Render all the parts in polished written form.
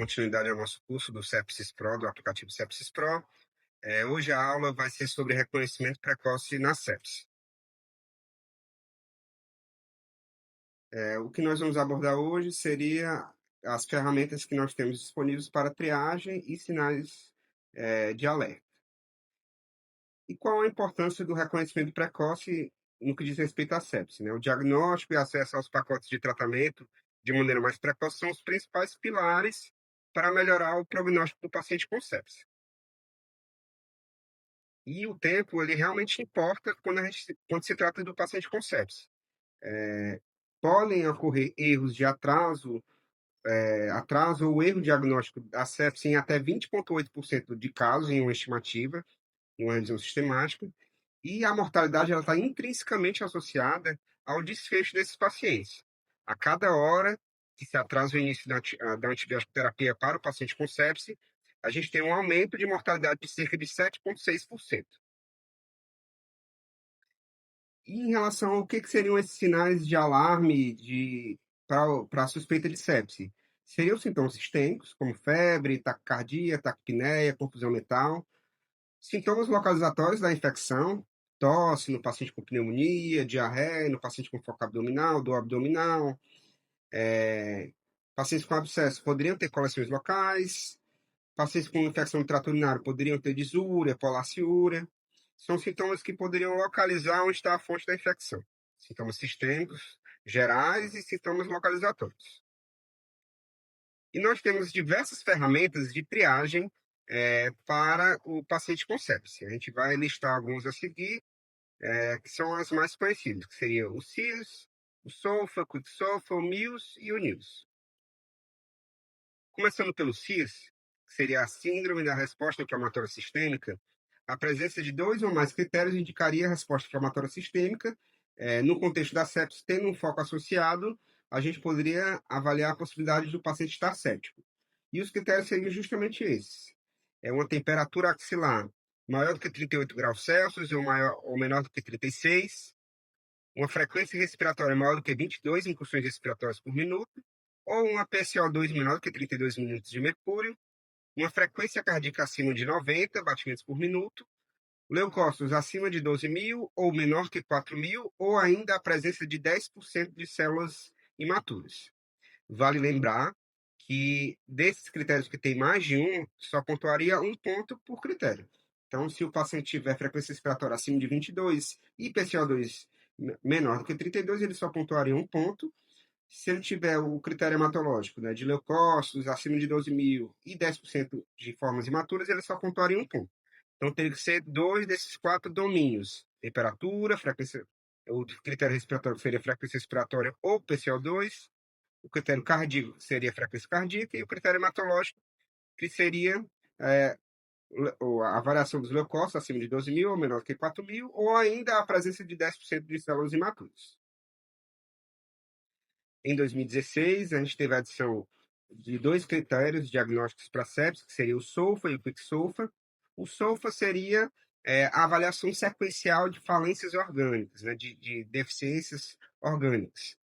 continuidade ao nosso curso do Sepsis Pro, do aplicativo Sepsis Pro. Hoje a aula vai ser sobre reconhecimento precoce na sepsis. O que nós vamos abordar hoje seria as ferramentas que nós temos disponíveis para triagem e sinais de alerta. E qual a importância do reconhecimento precoce no que diz respeito à sepsis, né? O diagnóstico e acesso aos pacotes de tratamento de maneira mais precoce são os principais pilares para melhorar o prognóstico do paciente com sepsis. E o tempo, ele realmente importa quando se trata do paciente com sepsis. Podem ocorrer erros de atraso ou erro diagnóstico da sepsis em até 20,8% de casos em uma estimativa, em uma revisão sistemática, e a mortalidade está intrinsecamente associada ao desfecho desses pacientes. A cada hora que se atrasa o início da antibiótico terapia para o paciente com sepsis, a gente tem um aumento de mortalidade de cerca de 7,6%. E em relação ao que seriam esses sinais de alarme para a suspeita de sepse? Seriam sintomas sistêmicos, como febre, taquicardia, taquipneia, confusão mental, sintomas localizatórios da infecção, tosse no paciente com pneumonia, diarreia no paciente com foco abdominal, dor abdominal, pacientes com abscesso poderiam ter coleções locais, pacientes com infecção do trato urinário poderiam ter disúria, polaciúria. São sintomas que poderiam localizar onde está a fonte da infecção. Sintomas sistêmicos gerais e sintomas localizatórios. E nós temos diversas ferramentas de triagem para o paciente com sepsis. A gente vai listar alguns a seguir, que são as mais conhecidas, que seriam o SIRS, o SOFA, QuickSOFA, o MIUS e o NIUS. Começando pelo SIRS, que seria a Síndrome da Resposta Inflamatória Sistêmica, a presença de 2 ou mais critérios indicaria a resposta inflamatória sistêmica. No contexto da sepsis, tendo um foco associado, a gente poderia avaliar a possibilidade do paciente estar séptico. E os critérios seriam justamente esses. Uma temperatura axilar maior do que 38 graus Celsius ou menor do que 36, uma frequência respiratória maior do que 22 incursões respiratórias por minuto, ou uma PSO2 menor do que 32 minutos de mercúrio, uma frequência cardíaca acima de 90 batimentos por minuto, leucócitos acima de 12.000 ou menor que 4.000, ou ainda a presença de 10% de células imaturas. Vale lembrar que desses critérios que tem mais de um, só pontuaria um ponto por critério. Então, se o paciente tiver frequência respiratória acima de 22 e PCO2 menor do que 32, ele só pontuaria um ponto. Se ele tiver o critério hematológico, né, de leucócitos acima de 12.000 e 10% de formas imaturas, ele só pontuaria um ponto. Então, teria que ser 2 desses 4 domínios: temperatura, frequência, o critério respiratório seria frequência respiratória ou PCO2, o critério cardíaco seria a frequência cardíaca e o critério hematológico, que seria a variação dos leucócitos acima de 12.000 ou menor que 4.000, ou ainda a presença de 10% de células imaturas. Em 2016, a gente teve a adição de 2 critérios diagnósticos para sepsis, que seria o SOFA e o QuickSOFA. O SOFA seria a avaliação sequencial de falências orgânicas, né, de deficiências orgânicas,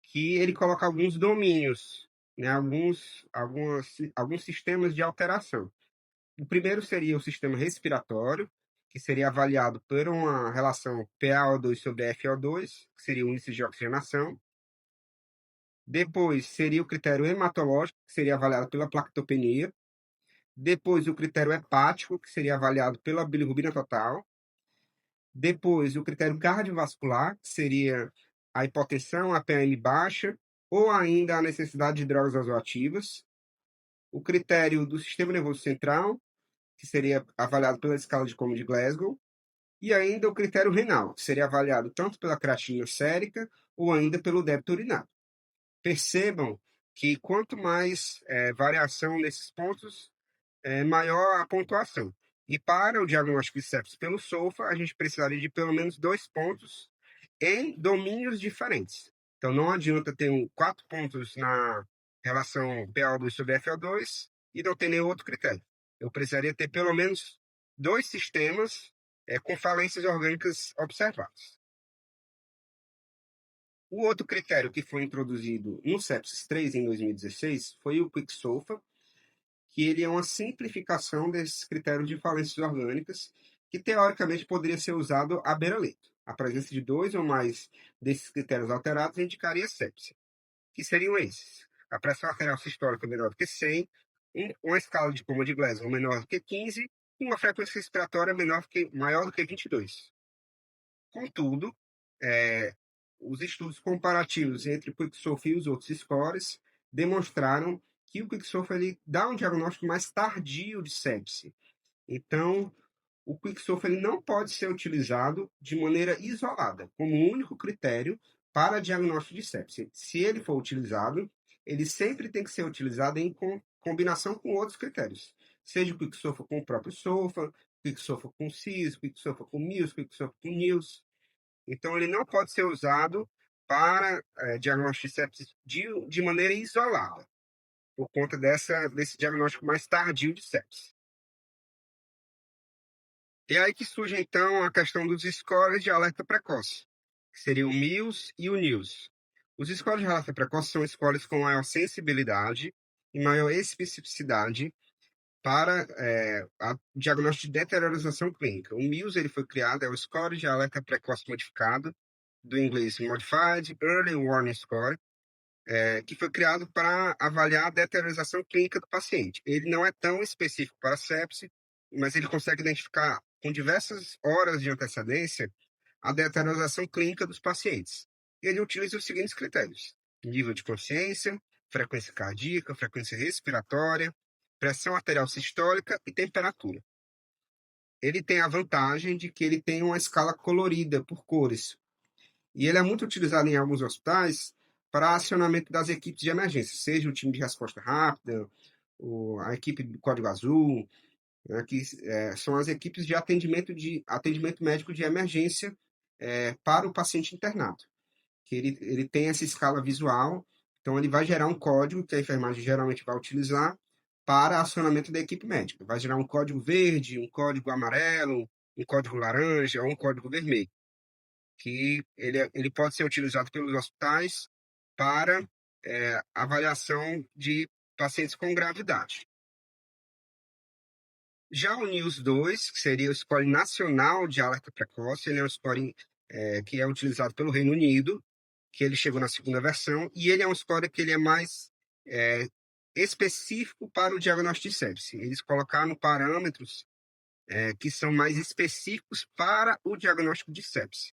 que ele coloca alguns domínios, né, alguns sistemas de alteração. O primeiro seria o sistema respiratório, que seria avaliado por uma relação PaO2 sobre FO2, que seria o índice de oxigenação. Depois seria o critério hematológico, que seria avaliado pela plaquetopenia. Depois o critério hepático, que seria avaliado pela bilirrubina total. Depois o critério cardiovascular, que seria a hipotensão, a PM baixa, ou ainda a necessidade de drogas vasoativas. O critério do sistema nervoso central, que seria avaliado pela escala de Como de Glasgow. E ainda o critério renal, que seria avaliado tanto pela creatinina sérica ou ainda pelo débito urinário. Percebam que quanto mais variação nesses pontos, maior a pontuação. E para o diagnóstico de sepsis pelo SOFA, a gente precisaria de pelo menos 2 pontos em domínios diferentes. Então, não adianta ter 4 pontos na relação PaO2 sobre FO2 e não ter nenhum outro critério. Eu precisaria ter pelo menos 2 sistemas com falências orgânicas observadas. O outro critério que foi introduzido no Sepsis 3 em 2016 foi o QuickSOFA, que ele é uma simplificação desses critérios de falências orgânicas, que teoricamente poderia ser usado à beira-leito. A presença de dois ou mais desses critérios alterados indicaria sepsia, que seriam esses: a pressão arterial sistólica menor do que 100, uma escala de Coma de Glasgow menor do que 15 e uma frequência respiratória maior do que 22. Contudo, é, os estudos comparativos entre o Quicksolf e os outros scores demonstraram que o Quicksolf ele dá um diagnóstico mais tardio de sepse. Então, o Quicksolf ele não pode ser utilizado de maneira isolada, como único critério para diagnóstico de sepse. Se ele for utilizado, ele sempre tem que ser utilizado em combinação com outros critérios, seja o Quicksolf com o próprio SOFA, Quicksolf com CIS, Quicksolf com MILS, Quicksolf com NILS. Então, ele não pode ser usado para diagnóstico de sepse de maneira isolada, por conta desse diagnóstico mais tardio de sepse. E aí que surge, então, a questão dos scores de alerta precoce, que seriam o MILS e o NILS. Os scores de alerta precoce são scores com maior sensibilidade e maior especificidade para a diagnóstico de deteriorização clínica. O MILS ele foi criado, é o Score de Alerta Precoce Modificado, do inglês Modified Early Warning Score, que foi criado para avaliar a deteriorização clínica do paciente. Ele não é tão específico para sepse, mas ele consegue identificar com diversas horas de antecedência a deteriorização clínica dos pacientes. Ele utiliza os seguintes critérios: nível de consciência, frequência cardíaca, frequência respiratória, pressão arterial sistólica e temperatura. Ele tem a vantagem de que ele tem uma escala colorida por cores. E ele é muito utilizado em alguns hospitais para acionamento das equipes de emergência, seja o time de resposta rápida, a equipe do Código Azul, né, que são as equipes de atendimento médico de emergência para o paciente internado. Que ele tem essa escala visual, então ele vai gerar um código que a enfermagem geralmente vai utilizar para acionamento da equipe médica. Vai gerar um código verde, um código amarelo, um código laranja ou um código vermelho, que ele pode ser utilizado pelos hospitais para avaliação de pacientes com gravidade. Já o NILS-2, que seria o Score Nacional de Alerta Precoce, ele é um score que é utilizado pelo Reino Unido, que ele chegou na segunda versão, e ele é um score que ele é mais específico para o diagnóstico de sepse. Eles colocaram parâmetros que são mais específicos para o diagnóstico de sepse.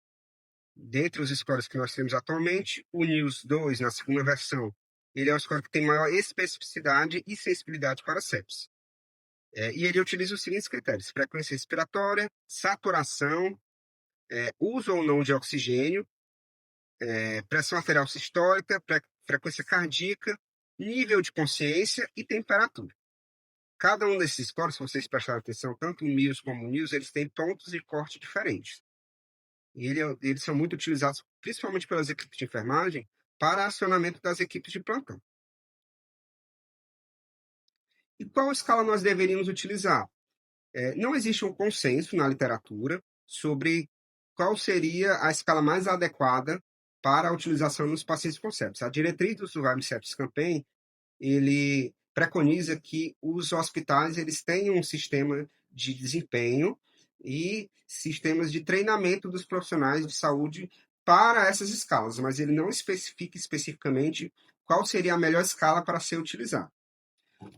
Dentre os scores que nós temos atualmente, o NILS-2, na segunda versão, ele é um score que tem maior especificidade e sensibilidade para sepse. E ele utiliza os seguintes critérios: frequência respiratória, saturação, uso ou não de oxigênio, pressão arterial sistólica, frequência cardíaca, nível de consciência e temperatura. Cada um desses scores, se vocês prestarem atenção, tanto o MILS como o NILS, eles têm pontos de corte diferentes. E eles são muito utilizados, principalmente pelas equipes de enfermagem, para acionamento das equipes de plantão. E qual escala nós deveríamos utilizar? Não existe um consenso na literatura sobre qual seria a escala mais adequada para a utilização nos pacientes com sepsis. A diretriz do Survival Sepsis Campaign, ele preconiza que os hospitais eles tenham um sistema de desempenho e sistemas de treinamento dos profissionais de saúde para essas escalas, mas ele não especifica especificamente qual seria a melhor escala para ser utilizada.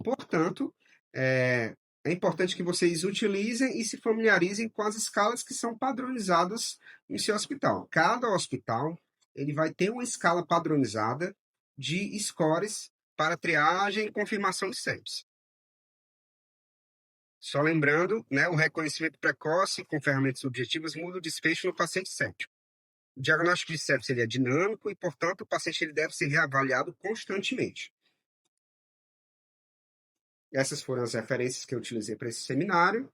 Portanto, é importante que vocês utilizem e se familiarizem com as escalas que são padronizadas em seu hospital. Cada hospital ele vai ter uma escala padronizada de scores para triagem e confirmação de sepse. Só lembrando, né, o reconhecimento precoce com ferramentas objetivas muda o desfecho no paciente séptico. O diagnóstico de sepse ele é dinâmico e, portanto, o paciente ele deve ser reavaliado constantemente. Essas foram as referências que eu utilizei para esse seminário.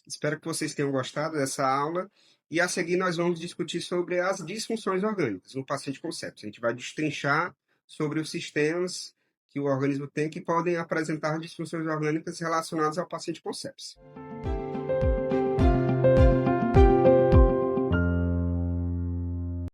Espero que vocês tenham gostado dessa aula. E a seguir nós vamos discutir sobre as disfunções orgânicas no paciente com sepse. A gente vai destrinchar sobre os sistemas que o organismo tem que podem apresentar disfunções orgânicas relacionadas ao paciente com sepse.